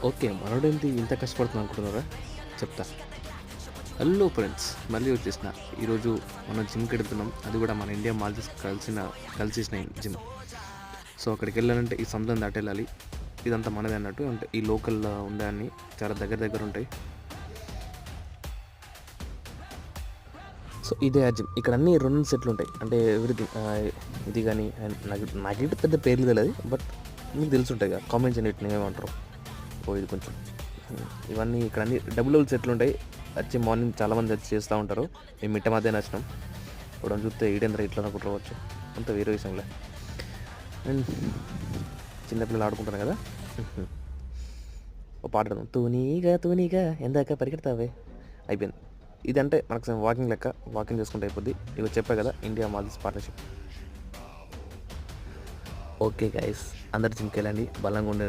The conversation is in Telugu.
ఓకే. మనోడేంటి ఇంత కష్టపడుతున్నాడు అనుకుంటున్నారా? చెప్తా. హలో ఫ్రెండ్స్, మళ్ళీ వచ్చేసిన. ఈరోజు మనం జిమ్‌కెళ్తున్నాం. అది కూడా మన ఇండియా మాల్దీవ్స్ కలిసేసిన జిమ్. సో అక్కడికి వెళ్ళాలంటే ఈ సముద్రం దాటెళ్ళాలి. ఇదంతా మనదే అన్నట్టు. అంటే ఈ లోకల్‌లో ఉండే అన్నీ చాలా దగ్గర ఉంటాయి. సో ఇదే ఆ జిమ్. ఇక్కడ అన్నీ రన్నింగ్ సెట్లు ఉంటాయి. అంటే ఎవ్రీథింగ్ ఇది కానీ నాకైతే పెద్ద పేర్లు తెలియదు. బట్ మీకు తెలుసుంటాయి కదా, కామెంట్స్ అన్నిటిని ఏమంటారు. ఇది కొంచెం ఇవన్నీ ఇక్కడ అన్ని డబుల్ సెట్లు ఉంటాయి. వచ్చి మార్నింగ్ చాలామంది వచ్చి చేస్తూ ఉంటారు. మేము మిట్ట మధ్యాహ్నం వచ్చినాం. ఇప్పుడు చూస్తే ఈడేంద్ర ఇట్లా అనుకుంటుకోవచ్చు. అంత వేరే విషయంలో. అండ్ చిన్నపిల్లలు ఆడుకుంటారు కదా, ఓ పాడడం తూనీగా ఎందాక పరిగెడతావే అయిపోయింది. ఇదంటే మనకు వాకింగ్ లెక్క, వాకింగ్ చేసుకుంటే అయిపోద్ది. ఇవి చెప్పా కదా, India Maldives partnership. Okay guys, అందరు జిమ్కి వెళ్ళండి, బలంగా ఉండండి.